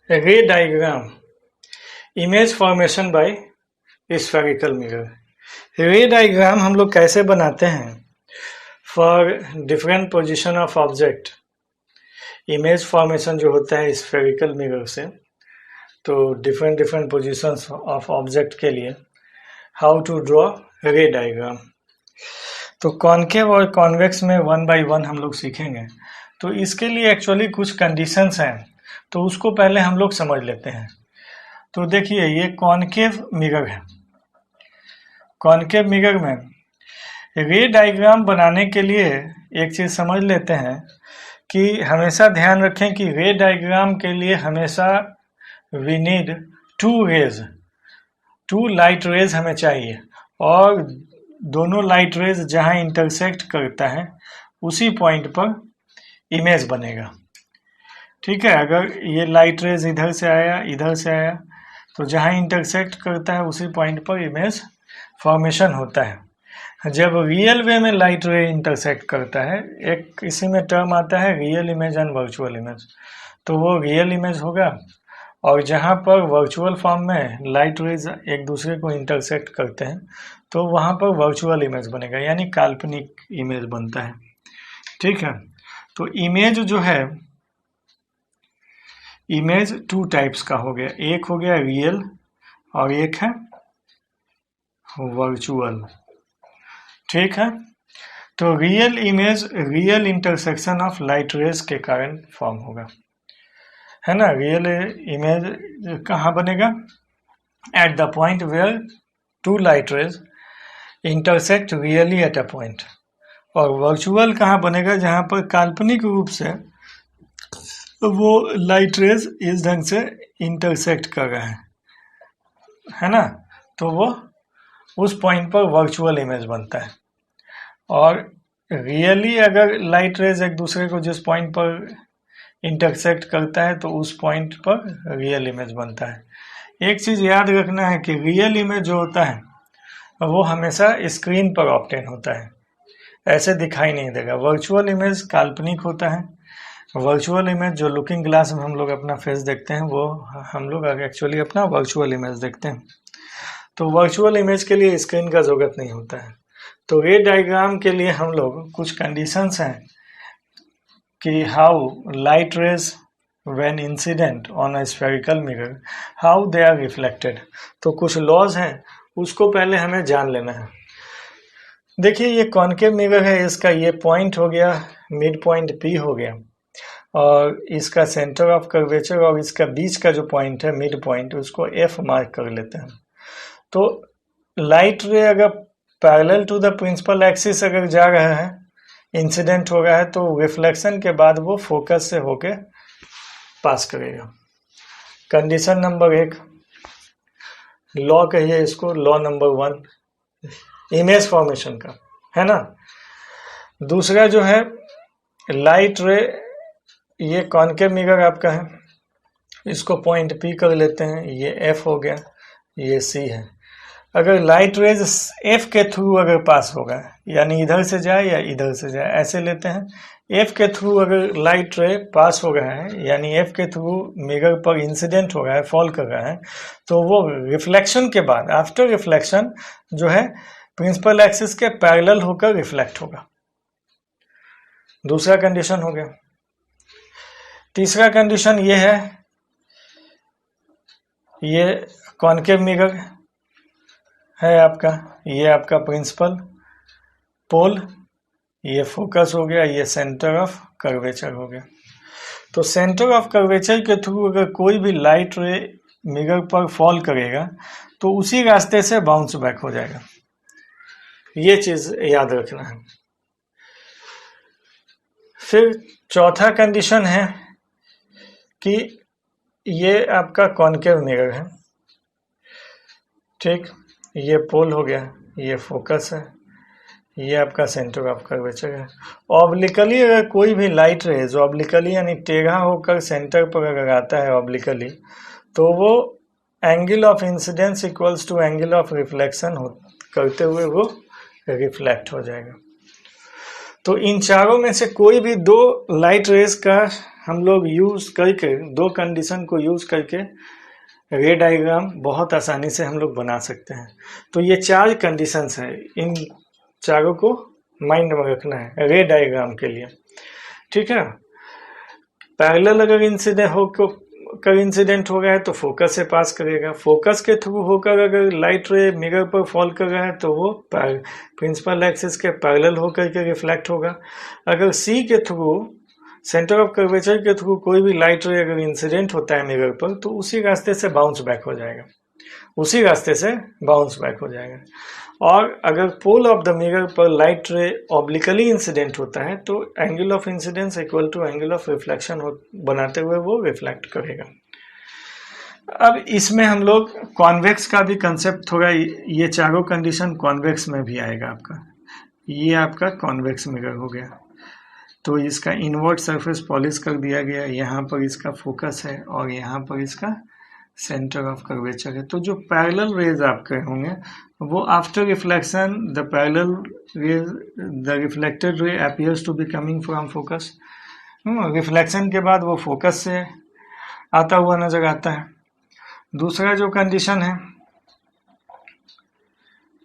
रे diagram, image formation by spherical mirror. Ray diagram हम लोग कैसे बनाते हैं for different position of object. Image formation जो होता है स्फेरिकल मिरर से, तो different different positions of object के लिए how to draw ray diagram. तो कॉनकेव और कॉन्वेक्स में वन बाय वन हम लोग सीखेंगे। तो इसके लिए एक्चुअली कुछ कंडीशंस हैं, तो उसको पहले हम लोग समझ लेते हैं। तो देखिए ये कॉनकेव मिरर है। कॉनकेव मिरर में रे डायग्राम बनाने के लिए एक चीज समझ लेते हैं कि हमेशा ध्यान रखें कि रे डायग्राम के लिए हमेशा we need two rays, two light rays हमें चाहिए, और दोनों लाइट रेज जहां इंटरसेक्ट करता है उसी पॉइंट पर इमेज बनेगा। ठीक है, अगर ये लाइट रेज इधर से आया इधर से आया, तो जहां इंटरसेक्ट करता है उसी पॉइंट पर इमेज फॉर्मेशन होता है। जब रियल वे में लाइट रे इंटरसेक्ट करता है, एक इसी में टर्म आता है real image and virtual image, तो वो रियल इमेज होगा। और जहां पर वर्चुअल फॉर्म में लाइट रेज एक दूसरे को इंटरसेक्ट करते हैं, तो वहां पर वर्चुअल इमेज बनेगा, यानी काल्पनिक इमेज बनता है। ठीक है, तो इमेज जो है, इमेज टू टाइप्स का हो गया, एक हो गया रियल और एक है वर्चुअल। ठीक है, तो real image real intersection of light rays के कारण फॉर्म होगा, है ना। रियल इमेज कहाँ बनेगा? At the point where two light rays intersect really at a point. और वर्चुअल कहाँ बनेगा? जहां पर काल्पनिक रूप से वो लाइट रेज इस ढंग से इंटरसेक्ट कर रहे है ना, तो वो उस पॉइंट पर वर्चुअल इमेज बनता है। और रियली अगर लाइट रेज एक दूसरे को जिस पॉइंट पर इंटरसेक्ट करता है, तो उस पॉइंट पर रियल इमेज बनता है। एक चीज याद रखना है कि रियल इमेज जो होता है वो हमेशा स्क्रीन पर ऑब्टेन होता है, ऐसे दिखाई नहीं देगा। वर्चुअल इमेज काल्पनिक होता है। वर्चुअल इमेज जो लुकिंग ग्लास में हम लोग अपना फेस देखते हैं, वो हम लोग एक्चुअली अपना वर्चुअल इमेज देखते हैं। तो वर्चुअल इमेज के लिए स्क्रीन का जरूरत नहीं होता है। तो रे डायग्राम के लिए हम लोग कुछ कंडीशंस हैं कि how light rays when incident on a spherical mirror how they are reflected। तो कुछ लॉज हैं, उसको पहले हमें जान लेना है। देखिए ये कॉनकेव मिरर है, इसका ये पॉइंट हो गया, मिड पॉइंट पी हो गया, और इसका सेंटर ऑफ कर्वेचर और इसका बीच का जो पॉइंट है मिड पॉइंट, उसको एफ मार्क कर लेते हैं। तो लाइट रे अगर parallel to the principal axis अगर जा रहा है, इंसिडेंट हो रहा है, तो रिफ्लेक्शन के बाद वो फोकस से होके पास करेगा। कंडीशन नंबर 1, लॉ कहिए इसको, लॉ नंबर 1 इमेज फॉर्मेशन का, है ना। दूसरा जो है लाइट रे, ये कॉनकेव मिरर आपका है, इसको पॉइंट पी कर लेते हैं, ये एफ हो गया, ये सी है। अगर लाइट रेज एफ के थ्रू अगर पास होगा, यानी इधर से जाए या इधर से जाए, ऐसे लेते हैं। एफ के थ्रू अगर लाइट रे पास हो रहा है, यानी एफ के थ्रू मिरर पर इंसिडेंट हो रहा है, फॉल कर रहा है, तो वो रिफ्लेक्शन के बाद, आफ्टर रिफ्लेक्शन जो है, प्रिंसिपल एक्सिस के पैरेलल होकर रिफ्लेक्ट होगा। दूसरा कंडीशन हो गया। तीसरा कंडीशन ये है, ये कॉनकेव मिरर है आपका, ये आपका प्रिंसिपल पोल, ये फोकस हो गया, ये सेंटर ऑफ कर्वेचर हो गया। तो सेंटर ऑफ कर्वेचर के थ्रू अगर कोई भी लाइट रे मिरर पर फॉल करेगा, तो उसी रास्ते से बाउंस बैक हो जाएगा। ये चीज याद रखना है। फिर चौथा कंडीशन है कि ये आपका कॉनकेव मिरर है, ठीक, ये पोल हो गया, ये फोकस है, ये आपका सेंटर ऑफ कर्वेचर है। ऑब्लिकली अगर कोई भी लाइट रेज ऑब्लिकली यानी टेढ़ा होकर सेंटर पर अगर आता है ऑब्लिकली, तो वो angle of incidence equals to angle of reflection करते हुए वो रिफ्लेक्ट हो जाएगा। तो इन चारों में से कोई भी दो लाइट रेज का हम लोग यूज करके, दो कंडीशन को यूज करके रे डायग्राम बहुत आसानी से हम लोग बना सकते हैं। तो ये 4 कंडीशंस हैं, इन चारों को माइंड में रखना है रे डायग्राम के लिए, ठीक है। पैरेलल अगर इंसिडेंट हो गया है तो फोकस से पास करेगा, फोकस के थ्रू होकर अगर लाइट रे मिरर पर फॉल कर रहा है तो वो प्रिंसिपल एक्सिस के पैरेलल होकर के रिफ्लेक्ट होगा। अगर सी के थ्रू, सेंटर ऑफ कर्वेचर के थ्रू कोई भी लाइट रे अगर इंसिडेंट होता है मिरर पर तो उसी रास्ते से बाउंस बैक हो जाएगा, उसी रास्ते से बाउंस बैक हो जाएगा। और अगर पोल ऑफ द मिरर पर लाइट रे ऑब्लिकली इंसिडेंट होता है तो angle of incidence equal to angle of reflection बनाते हुए वो रिफ्लेक्ट करेगा। अब इसमें हम लोग कॉन्वेक्स का भी कंसेप्ट थोड़ा, ये चारों कंडीशन कॉन्वेक्स में भी आएगा आपका। ये आपका कॉन्वेक्स मिरर हो गया, तो इसका इनवर्ट सरफेस पॉलिश कर दिया गया, यहाँ पर इसका फोकस है और यहाँ पर इसका सेंटर ऑफ कर्वेचर है। तो जो पैरेलल रेज आपके होंगे वो after reflection the reflected ray appears to be coming from focus. Reflection के बाद वो फोकस से आता हुआ नजर आता है। दूसरा जो कंडीशन है,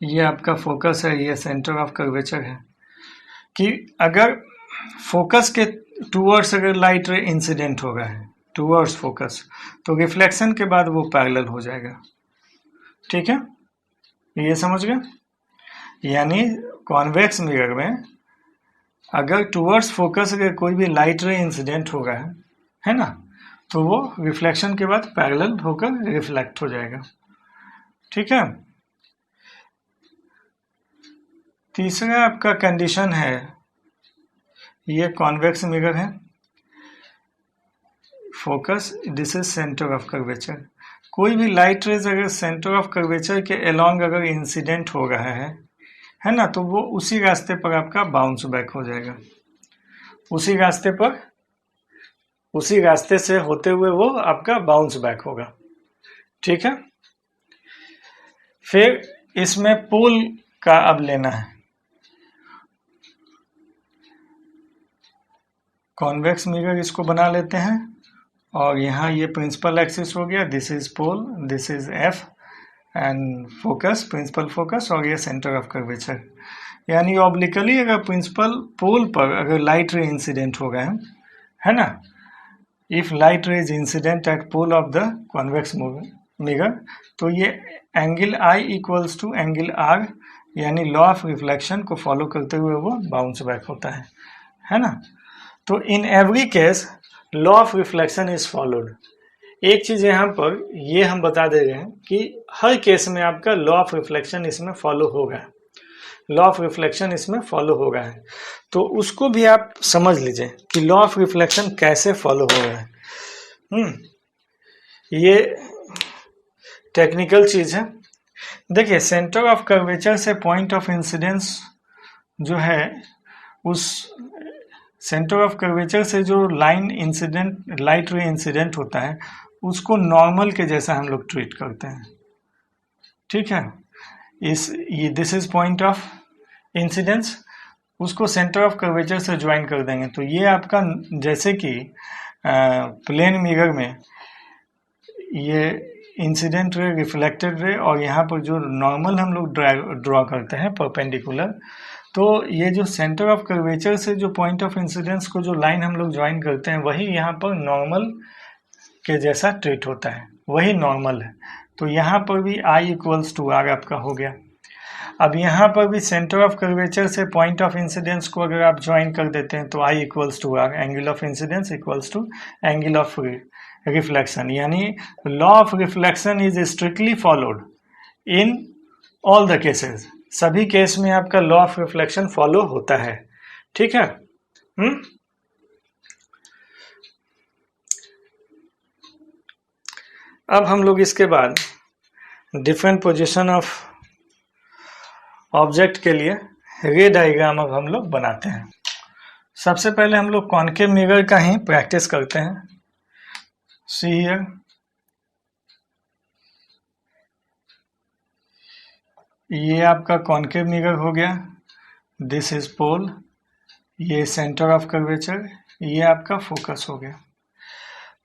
ये आपका फोकस है, ये सेंटर ऑफ कर्वेचर है, कि अगर फोकस के टूवर्ड्स अगर लाइट रे इंसिडेंट हो रहा है टूवर्ड्स फोकस तो रिफ्लेक्शन के बाद वो पैरेलल हो जाएगा, ठीक है, ये समझ गए। यानी कॉन्वेक्स मिरर में अगर टूवर्ड्स फोकस अगर कोई भी लाइट रे इंसिडेंट हो रहा है ना, तो वो रिफ्लेक्शन के बाद पैरेलल होकर रिफ्लेक्ट हो जाएगा, ठीक है। तीसरा आपका कंडीशन है, ये कॉन्वेक्स मिरर है, focus, this is centre of curvature. कोई भी लाइट रेज अगर सेंटर ऑफ कर्वेचर के अलोंग अगर इंसिडेंट हो रहा है ना, तो वो उसी रास्ते पर आपका बाउंस बैक हो जाएगा, उसी रास्ते पर, उसी रास्ते से होते हुए वो आपका बाउंस बैक होगा, ठीक है। फिर इसमें पोल का अब लेना है, कॉन्वेक्स मिरर इसको बना लेते हैं और यहाँ ये प्रिंसिपल एक्सिस हो गया, this is pole, this is F and focus, principal focus, और ये सेंटर ऑफ कर्वेचर। यानी ऑब्लिकली अगर प्रिंसिपल पोल पर अगर लाइट रे इंसिडेंट हो गए है ना, if light ray is incident at pole of the convex mirror, तो ये angle I equals to angle R, यानी लॉ ऑफ रिफ्लेक्शन को फॉलो करते हुए वो बाउंस बैक होता है ना। तो in every case law of reflection is followed. एक चीज यहाँ पर ये हम बता दे रहे हैं कि हर केस में आपका लॉ ऑफ रिफ्लेक्शन इसमें फॉलो होगा, लॉ ऑफ रिफ्लेक्शन इसमें फॉलो हो रहा है। तो उसको भी आप समझ लीजिए कि लॉ ऑफ रिफ्लेक्शन कैसे फॉलो हो रहा है। ये टेक्निकल चीज है। देखिए, सेंटर ऑफ कर्वेचर से पॉइंट ऑफ इंसिडेंस जो है, उस सेंटर ऑफ कर्वेचर से जो line incident, light ray incident होता है, उसको नॉर्मल के जैसा हम लोग ट्रीट करते हैं, ठीक है। This is point of incidence, उसको सेंटर ऑफ कर्वेचर से ज्वाइन कर देंगे। तो ये आपका, जैसे कि प्लेन मिरर में ये इंसिडेंट रे, रिफ्लेक्टेड रे, और यहाँ पर जो नॉर्मल हम लोग ड्रॉ करते हैं परपेंडिकुलर, तो ये जो सेंटर ऑफ कर्वेचर से जो पॉइंट ऑफ इंसिडेंस को जो लाइन हम लोग ज्वाइन करते हैं, वही यहाँ पर नॉर्मल के जैसा ट्रीट होता है, वही नॉर्मल है। तो यहाँ पर भी आई इक्वल्स टू आर आपका हो गया। अब यहाँ पर भी सेंटर ऑफ कर्वेचर से पॉइंट ऑफ इंसिडेंस को अगर आप ज्वाइन कर देते हैं तो I equals to R, angle of incidence equals to angle of reflection. यानी law of reflection is strictly followed in all the cases, सभी केस में आपका लॉ ऑफ रिफ्लेक्शन फॉलो होता है, ठीक है। अब हम लोग इसके बाद डिफरेंट पोजीशन ऑफ ऑब्जेक्ट के लिए रे डायग्राम अब हम लोग बनाते हैं। सबसे पहले हम लोग कॉनकेव मिरर का ही प्रैक्टिस करते हैं। सी हियर, ये आपका कॉनकेव मिरर हो गया, दिस इज पोल, ये सेंटर ऑफ कर्वेचर, ये आपका फोकस हो गया,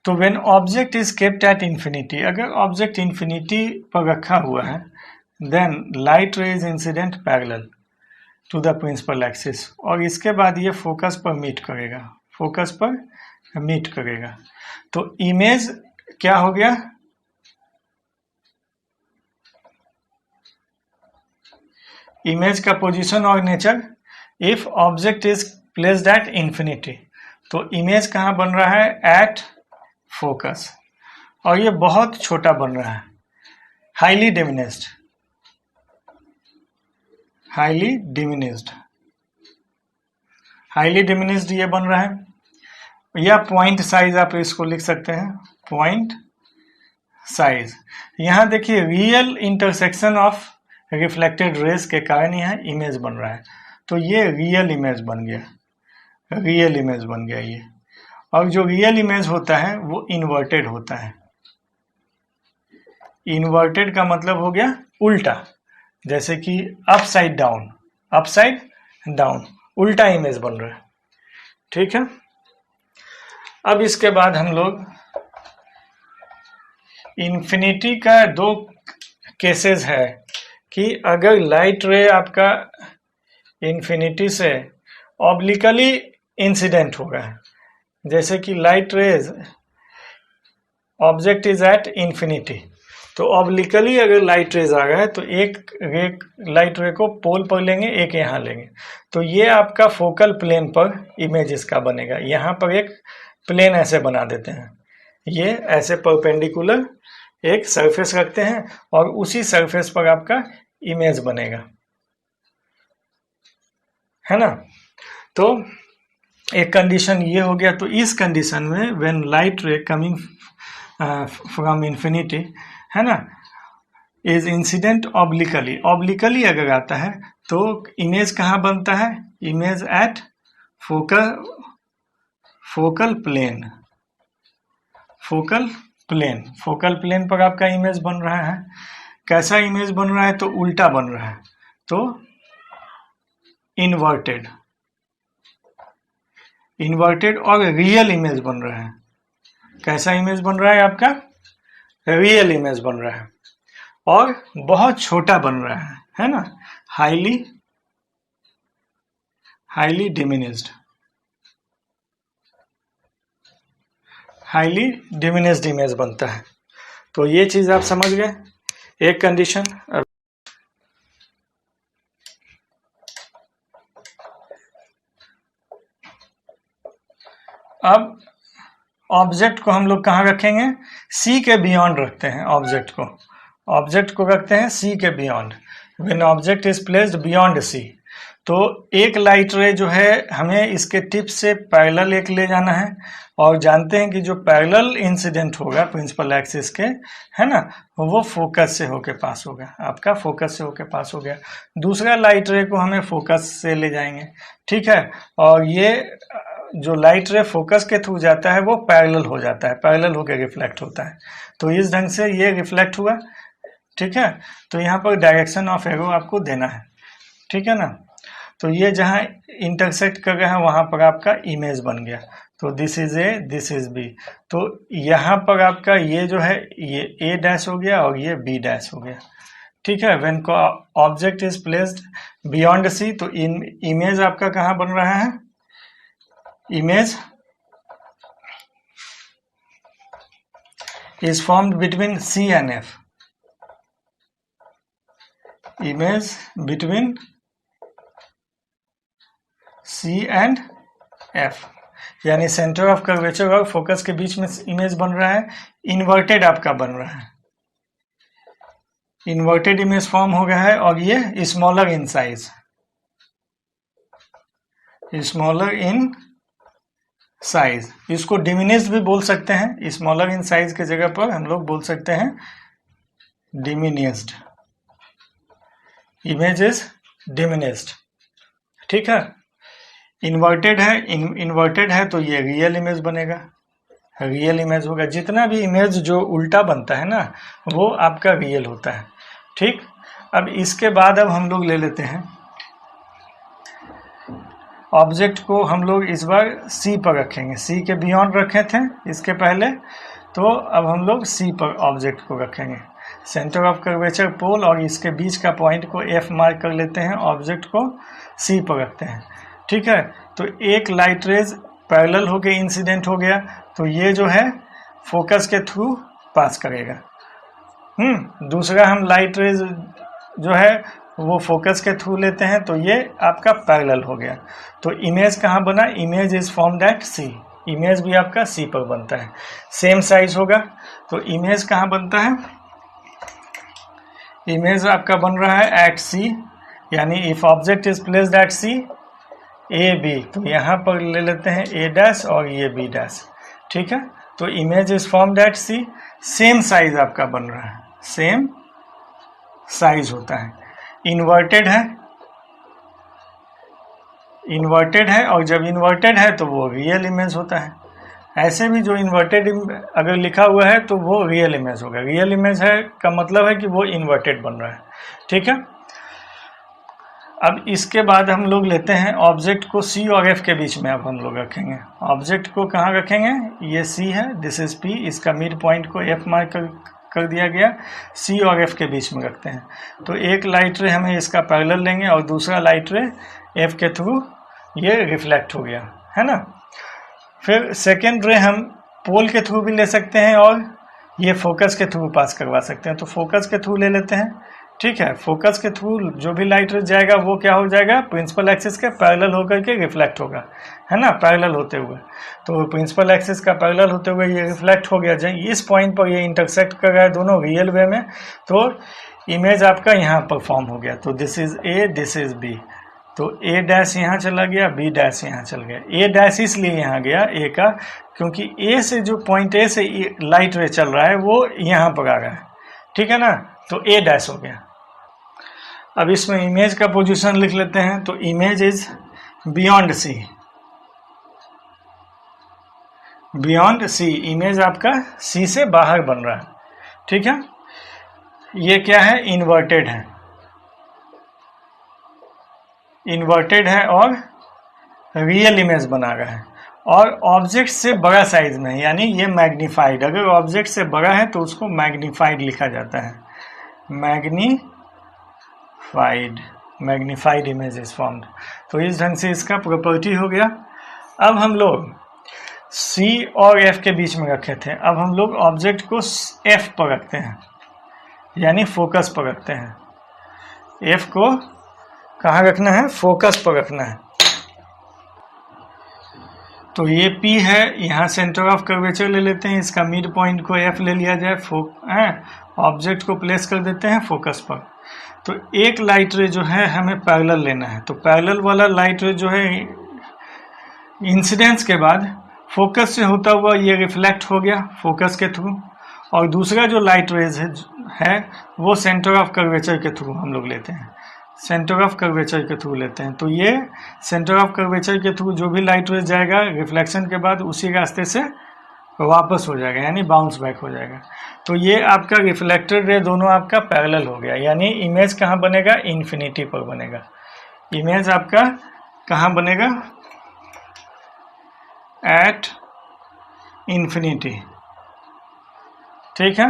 तो when object is kept at infinity, अगर ऑब्जेक्ट इंफिनिटी पर रखा हुआ है, then light ray is incident parallel to the principal axis, और इसके बाद ये फोकस पर मीट करेगा, फोकस पर मीट करेगा। तो इमेज क्या हो गया, इमेज का पोजीशन और nature, if object is placed at infinity, तो इमेज कहाँ बन रहा है, एट फोकस, और ये बहुत छोटा बन रहा है, highly diminished, highly diminished, highly diminished ये बन रहा है, या पॉइंट साइज आप इसको लिख सकते हैं, पॉइंट साइज। यहां देखिए real intersection of reflected raise के कारण यह इमेज बन रहा है, तो ये रियल इमेज बन गया, रियल इमेज बन गया ये। और जो रियल इमेज होता है वो इन्वर्टेड होता है, इन्वर्टेड का मतलब हो गया उल्टा, जैसे कि अपसाइड डाउन, अपसाइड डाउन, उल्टा इमेज बन रहा है, ठीक है। अब इसके बाद हम लोग इन्फिनिटी का दो केसेस है कि अगर लाइट रे आपका इन्फिनिटी से ऑब्लिकली इंसिडेंट होगा, जैसे कि light rays, object is at infinity, तो ऑब्लिकली अगर लाइट रेज आ रहा है तो एक लाइट रे को पोल पर लेंगे, एक यहाँ लेंगे, तो ये आपका फोकल प्लेन पर इमेज इसका बनेगा। यहाँ पर एक प्लेन ऐसे बना देते हैं, ये ऐसे परपेंडिकुलर एक सरफेस रखते हैं और उसी सरफेस पर आपका इमेज बनेगा, है ना। तो एक कंडीशन ये हो गया। तो इस कंडीशन में when light ray coming from infinity, है ना, इज इंसिडेंट ऑब्लिकली, ऑब्लिकली अगर आता है तो इमेज कहाँ बनता है, image at focal plane, focal plane, focal plane पर आपका इमेज बन रहा है। कैसा इमेज बन रहा है, तो उल्टा बन रहा है, तो इन्वर्टेड, इन्वर्टेड और रियल इमेज बन रहा है। कैसा इमेज बन रहा है आपका, रियल इमेज बन रहा है और बहुत छोटा बन रहा है ना, highly diminished, highly diminished image बनता है। तो ये चीज आप समझ गए, एक कंडीशन। अब ऑब्जेक्ट को हम लोग कहाँ रखेंगे, सी के बियॉन्ड रखते हैं ऑब्जेक्ट को, ऑब्जेक्ट को रखते हैं सी के beyond. When object is placed beyond C, तो एक लाइट रे जो है हमें इसके टिप से पैरेलल एक ले जाना है, और जानते हैं कि जो पैरेलल इंसिडेंट होगा प्रिंसिपल एक्सिस के, है ना, वो फोकस से होके पास होगा, आपका फोकस से होके पास हो गया। दूसरा लाइट रे को हमें फोकस से ले जाएंगे, ठीक है, और ये जो लाइट रे फोकस के थ्रू जाता है वो पैरेलल हो जाता है, पैरेलल होकर रिफ्लेक्ट होता है। तो इस ढंग से ये रिफ्लेक्ट हुआ, ठीक है। तो यहाँ पर डायरेक्शन ऑफ एरो आपको देना है, ठीक है ना। तो ये जहाँ इंटरसेक्ट कर रहा है वहां पर आपका इमेज बन गया, तो this is A, this is B. तो यहाँ पर आपका ये जो है ये ए डैश हो गया और ये बी डैश हो गया, ठीक है। When object is placed beyond C, तो इमेज आपका कहाँ बन रहा है, image is formed between C and F, image between C and F, यानी सेंटर ऑफ कर्वेचर और फोकस के बीच में इमेज बन रहा है, इन्वर्टेड आपका बन रहा है, इन्वर्टेड इमेज फॉर्म हो गया है, और ये smaller in size, smaller in size, इसको डिमिनिश्ड भी बोल सकते हैं, स्मॉलर इन साइज के जगह पर हम लोग बोल सकते हैं डिमिनिश्ड, इमेज इज डिमिनिश्ड, ठीक है। इन्वर्टेड है, इन्वर्टेड है तो ये रियल इमेज बनेगा, रियल इमेज होगा। जितना भी इमेज जो उल्टा बनता है ना वो आपका रियल होता है, ठीक। अब इसके बाद अब हम लोग ले लेते हैं ऑब्जेक्ट को हम लोग इस बार सी पर रखेंगे, सी के बियॉन्ड रखे थे इसके पहले, तो अब हम लोग सी पर ऑब्जेक्ट को रखेंगे। सेंटर ऑफ कर्वेचर पोल और इसके बीच का पॉइंट को एफ मार्क कर लेते हैं, ऑब्जेक्ट को सी पर रखते हैं। ठीक है, तो एक लाइट रेज पैरेलल होके इंसिडेंट हो गया, तो ये जो है फोकस के थ्रू पास करेगा। दूसरा हम लाइट रेज जो है वो फोकस के थ्रू लेते हैं, तो ये आपका पैरेलल हो गया। तो इमेज कहाँ बना, image is formed at C, image भी आपका सी पर बनता है, सेम साइज होगा। तो इमेज कहाँ बनता है, इमेज आपका बन रहा है एट सी, यानी if object is placed at C A B, तो यहाँ पर ले लेते हैं ए डैश और ये बी डैश। ठीक है, तो image is formed at C, same size आपका बन रहा है, सेम साइज होता है। इन्वर्टेड है, इन्वर्टेड है, और जब इन्वर्टेड है तो वो रियल इमेज होता है। ऐसे भी जो इन्वर्टेड अगर लिखा हुआ है तो वो रियल इमेज होगा, रियल इमेज है का मतलब है कि वो इन्वर्टेड बन रहा है। ठीक है, अब इसके बाद हम लोग लेते हैं ऑब्जेक्ट को सी और एफ के बीच में अब हम लोग रखेंगे। ऑब्जेक्ट को कहाँ रखेंगे, ये सी है, दिस इज पी, इसका मिड पॉइंट को एफ मार्क कर दिया गया, सी और एफ के बीच में रखते हैं। तो एक लाइट रे हमें इसका पैरेलल लेंगे और दूसरा लाइट रे एफ के थ्रू ये रिफ्लेक्ट हो गया, है ना। फिर सेकेंड रे हम पोल के थ्रू भी ले सकते हैं और ये फोकस के थ्रू पास करवा सकते हैं, तो फोकस के थ्रू ले लेते हैं। ठीक है, फोकस के थ्रू जो भी लाइट रे जाएगा वो क्या हो जाएगा, प्रिंसिपल एक्सिस के पैरेलल होकर के रिफ्लेक्ट होगा, है ना, पैरेलल होते हुए। तो प्रिंसिपल एक्सिस का पैरेलल होते हुए ये रिफ्लेक्ट हो गया, जब इस पॉइंट पर ये इंटरसेक्ट कर रहा है दोनों रियल वे में, तो इमेज आपका यहाँ पर फॉर्म हो गया। तो this is A, this is B, तो ए डैश यहाँ चला गया, बी डैश यहाँ चल गया। ए डैश इसलिए यहाँ गया ए का, क्योंकि ए से जो पॉइंट ए से लाइट रे चल रहा है वो यहाँ पर आ रहा है। ठीक है ना, तो ए डैश हो गया। अब इसमें इमेज का पोजीशन लिख लेते हैं, तो image is beyond C, beyond C, image आपका सी से बाहर बन रहा है। ठीक है, ये क्या है, इन्वर्टेड है, इन्वर्टेड है और रियल इमेज बना रहा है, और ऑब्जेक्ट से बड़ा साइज में है, यानी ये मैग्नीफाइड। अगर ऑब्जेक्ट से बड़ा है तो उसको मैग्नीफाइड लिखा जाता है, मैग्नीफाइड इमेज इज फॉर्म्ड। तो इस ढंग से इसका प्रॉपर्टी हो गया। अब हम लोग C और F के बीच में रखे थे, अब हम लोग ऑब्जेक्ट को F पर रखते हैं, यानी फोकस पर रखते हैं। F को कहाँ रखना है, फोकस पर रखना है। तो ये P है, यहाँ सेंटर ऑफ कर्वेचर ले लेते हैं, इसका मिड पॉइंट को F ले लिया जाए, ऑब्जेक्ट को प्लेस कर देते हैं फोकस पर। तो एक लाइट रे जो है हमें पैरेलल लेना है, तो पैरेलल वाला लाइट रे जो है इंसिडेंस के बाद फोकस से होता हुआ ये रिफ्लेक्ट हो गया फोकस के थ्रू, और दूसरा जो लाइट रेज है वो सेंटर ऑफ कर्वेचर के थ्रू हम लोग लेते हैं, सेंटर ऑफ कर्वेचर के थ्रू लेते हैं। तो ये सेंटर ऑफ कर्वेचर के थ्रू जो भी लाइट रेज जाएगा रिफ्लेक्शन के बाद उसी रास्ते से वापस हो जाएगा, यानी बाउंस बैक हो जाएगा। तो ये आपका रिफ्लेक्टेड रे दोनों आपका पैरेलल हो गया, यानी इमेज कहाँ बनेगा, इन्फिनिटी पर बनेगा। इमेज आपका कहाँ बनेगा, एट इन्फिनिटी। ठीक है,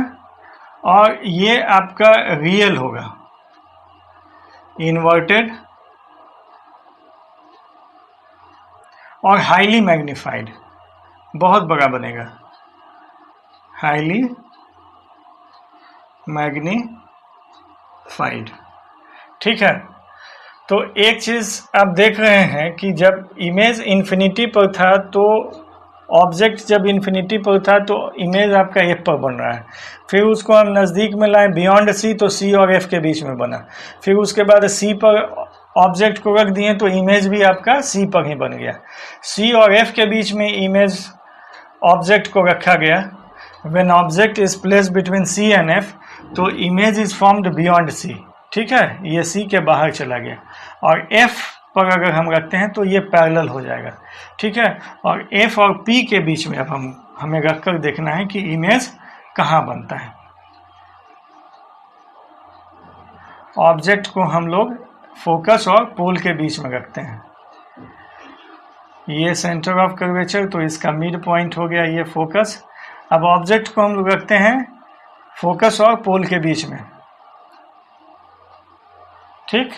और ये आपका रियल होगा, इन्वर्टेड और हाईली मैग्नीफाइड, बहुत बड़ा बनेगा, हाईली मैग्नीफाइड। ठीक है, तो एक चीज आप देख रहे हैं कि जब इमेज इन्फिनिटी पर था, तो ऑब्जेक्ट जब इन्फिनिटी पर था तो इमेज आपका एफ पर बन रहा है, फिर उसको हम नज़दीक में लाए बियॉन्ड सी, तो सी और एफ के बीच में बना, फिर उसके बाद सी पर ऑब्जेक्ट को रख दिए तो इमेज भी आपका सी पर ही बन गया। सी और एफ के बीच में इमेज ऑब्जेक्ट को रखा गया, when object is placed between C and F, तो image is formed beyond C. ठीक है, ये सी के बाहर चला गया, और एफ पर अगर हम रखते हैं तो ये पैरेलल हो जाएगा। ठीक है, और एफ और पी के बीच में अब हमें रखकर देखना है कि इमेज कहाँ बनता है। ऑब्जेक्ट को हम लोग फोकस और पोल के बीच में रखते हैं, ये सेंटर ऑफ कर्वेचर, तो इसका मिड पॉइंट हो गया ये फोकस। अब ऑब्जेक्ट को हम लोग रखते हैं फोकस और पोल के बीच में, ठीक।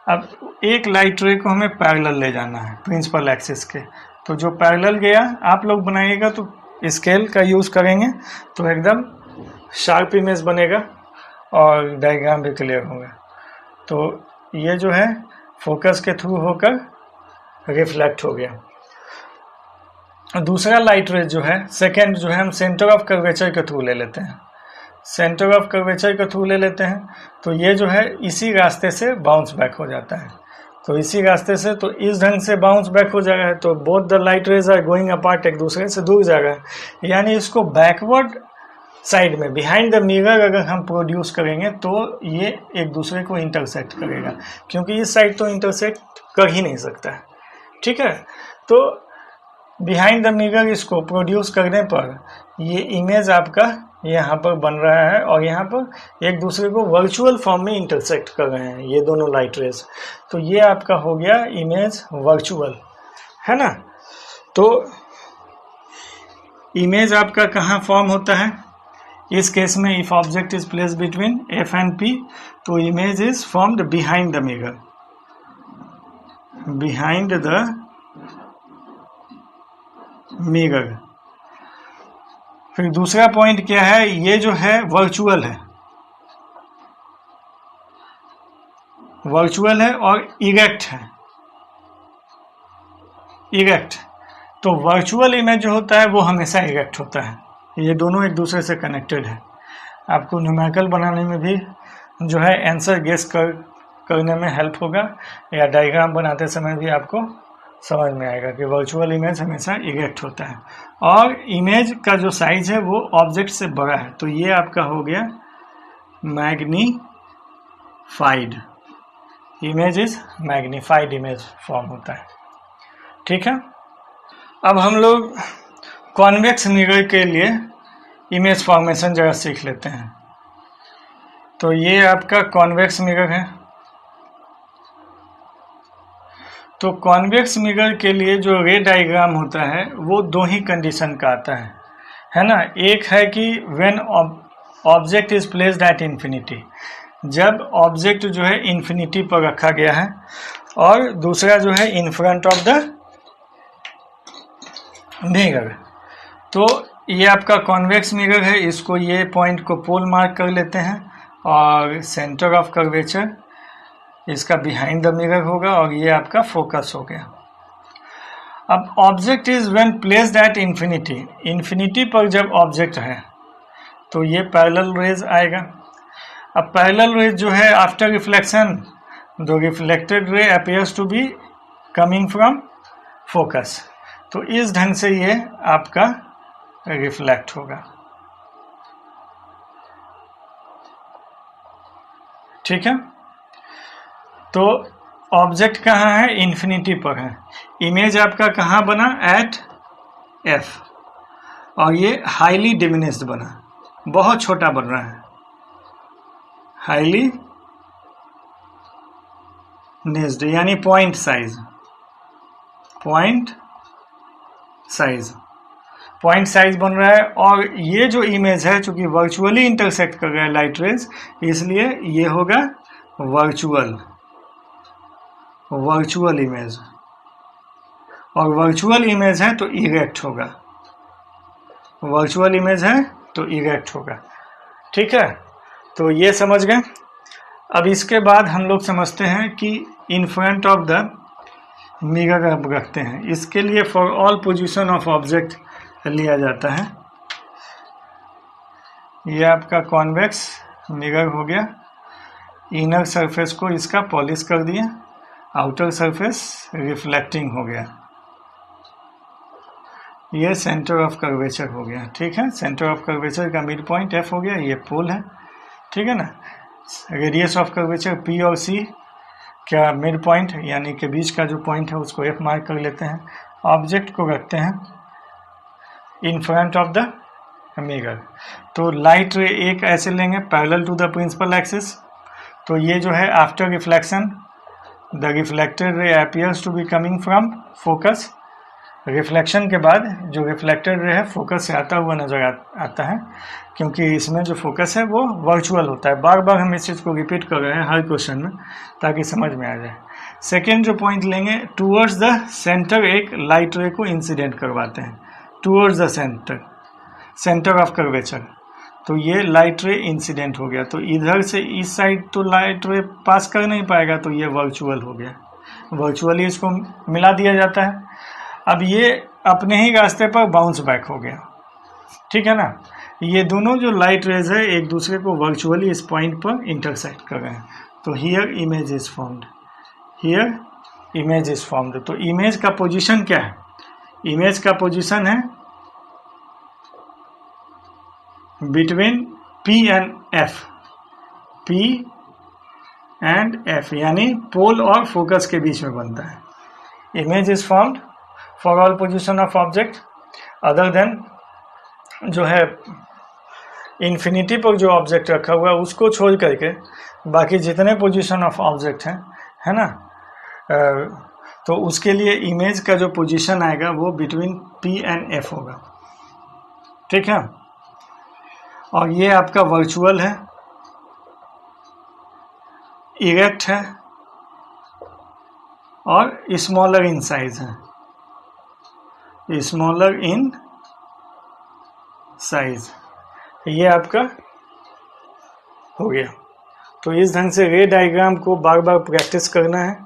अब एक लाइट रे को हमें पैरेलल ले जाना है प्रिंसिपल एक्सिस के, तो जो पैरेलल गया आप लोग बनाइएगा तो स्केल का यूज़ करेंगे तो एकदम शार्प इमेज बनेगा और डायग्राम भी क्लियर होगा। तो ये जो है फोकस के थ्रू होकर रिफ्लेक्ट हो गया। दूसरा लाइट रे जो है सेकेंड जो है हम सेंटर ऑफ कर्वेचर के थ्रू ले लेते हैं, सेंटर ऑफ कर्वेचर के थ्रू ले लेते हैं, तो ये जो है इसी रास्ते से बाउंस बैक हो जाता है। तो इसी रास्ते से, तो इस ढंग से बाउंस बैक हो जाएगा, तो both the light rays are going apart, एक दूसरे से दूर जा रहा है। यानी इसको बैकवर्ड साइड में बिहाइंड द मिरर अगर हम प्रोड्यूस करेंगे तो ये एक दूसरे को इंटरसेक्ट करेगा, क्योंकि इस साइड तो इंटरसेक्ट कर ही नहीं सकता है, ठीक है। तो बिहाइंड द मिरर इसको प्रोड्यूस करने पर ये इमेज आपका यहाँ पर बन रहा है और यहाँ पर एक दूसरे को वर्चुअल फॉर्म में इंटरसेक्ट कर रहे हैं ये दोनों लाइट रेज। तो ये आपका हो गया इमेज वर्चुअल, है ना। तो इमेज आपका कहाँ फॉर्म होता है, इस केस में if object is placed between F and P, तो image is formed behind the mirror, behind the mirror. फिर दूसरा पॉइंट क्या है, ये जो है वर्चुअल है, वर्चुअल है और इरेक्ट है, इरेक्ट। तो वर्चुअल इमेज जो होता है वो हमेशा इरेक्ट होता है, ये दोनों एक दूसरे से कनेक्टेड है। आपको न्यूमेरिकल बनाने में भी जो है आंसर गेस करने में हेल्प होगा, या डायग्राम बनाते समय भी आपको समझ में आएगा कि वर्चुअल इमेज हमेशा इरेक्ट होता है और इमेज का जो साइज है वो ऑब्जेक्ट से बड़ा है। तो ये आपका हो गया magnified, image is magnified image form होता है, ठीक है। अब हम लोग कॉन्वेक्स मिरर के लिए इमेज फॉर्मेशन जरा सीख लेते हैं। तो ये आपका कॉन्वेक्स मिरर है। तो कॉन्वेक्स मिरर के लिए जो रे डायग्राम होता है वो दो ही कंडीशन का आता है ना। एक है कि when object is placed at infinity, जब ऑब्जेक्ट जो है इन्फिनिटी पर रखा गया है, और दूसरा जो है इन फ्रंट ऑफ द मिरर। तो ये आपका कॉन्वेक्स मिरर है, इसको ये पॉइंट को पोल मार्क कर लेते हैं और सेंटर ऑफ कर्वेचर इसका बिहाइंड द मिरर होगा और ये आपका फोकस हो गया। अब object is when placed at infinity, infinity पर जब ऑब्जेक्ट है तो ये पैरेलल रेज आएगा। अब पैरेलल रेज जो है after reflection, the reflected ray appears to be coming from focus, तो इस ढंग से ये आपका रिफ्लेक्ट होगा, ठीक है। तो ऑब्जेक्ट कहाँ है, इन्फिनिटी पर है, इमेज आपका कहाँ बना, एट एफ, और ये हाईली डिमिनिश्ड बना, बहुत छोटा बन रहा है, हाईली डिमिनिश्ड यानी पॉइंट साइज, पॉइंट साइज बन रहा है। और ये जो इमेज है चूंकि वर्चुअली इंटरसेक्ट कर रहा है लाइट रेज, इसलिए ये होगा वर्चुअल इमेज, और वर्चुअल इमेज है तो इरेक्ट होगा, वर्चुअल इमेज है तो इरेक्ट होगा, ठीक है। तो ये समझ गए। अब इसके बाद हम लोग समझते हैं कि इन फ्रंट ऑफ द मिरर अब रखते हैं, इसके लिए for all position of object लिया जाता है। ये आपका कॉन्वेक्स मिरर हो गया, इनर सरफेस को इसका पॉलिश कर दिया, आउटर सरफेस रिफ्लेक्टिंग हो गया, ये सेंटर ऑफ कर्वेचर हो गया, ठीक है। सेंटर ऑफ कर्वेचर का मिड पॉइंट एफ हो गया, ये पोल है, ठीक है ना। रेडियस ऑफ कर्वेचर पी और सी क्या मिड पॉइंट यानी कि बीच का जो पॉइंट है उसको एफ मार्क कर लेते हैं। ऑब्जेक्ट को रखते हैं in front of the mirror, तो लाइट रे एक ऐसे लेंगे parallel to the principal axis, तो ये जो है after reflection the reflected ray appears to be coming from focus. Reflection के बाद जो रिफ्लेक्टेड रे है फोकस से आता हुआ नजर आता है, क्योंकि इसमें जो फोकस है वो वर्चुअल होता है। बार बार हम इस चीज़ को रिपीट कर रहे हैं हर क्वेश्चन में ताकि समझ में आ जाए। सेकेंड जो पॉइंट लेंगे, टूवर्ड्स द सेंटर एक लाइट रे को इंसिडेंट करवाते हैं। Towards the centre of curvature, तो ये लाइट रे इंसिडेंट हो गया, तो इधर से इस साइड तो लाइट रे पास कर नहीं पाएगा, तो ये वर्चुअल हो गया, वर्चुअली इसको मिला दिया जाता है। अब ये अपने ही रास्ते पर बाउंस बैक हो गया, ठीक है ना। ये दोनों जो लाइट रेज है एक दूसरे को वर्चुअली इस पॉइंट पर इंटरसेक्ट कर रहे हैं, तो here image is formed, here image is formed. तो इमेज का पोजीशन क्या है? इमेज का पोजीशन है between P and F, P and F, यानी पोल और फोकस के बीच में बनता है। Image is formed for all position of object other than, जो है इन्फिनिटी पर जो ऑब्जेक्ट रखा हुआ है उसको छोड़ करके बाकी जितने पोजीशन ऑफ ऑब्जेक्ट हैं, है ना, तो उसके लिए इमेज का जो पोजीशन आएगा वो बिटवीन P एंड F होगा, ठीक है। और ये आपका वर्चुअल है, इरेक्ट है और स्मॉलर इन साइज है, स्मॉलर इन साइज, ये आपका हो गया। तो इस ढंग से रे डायग्राम को बार बार प्रैक्टिस करना है।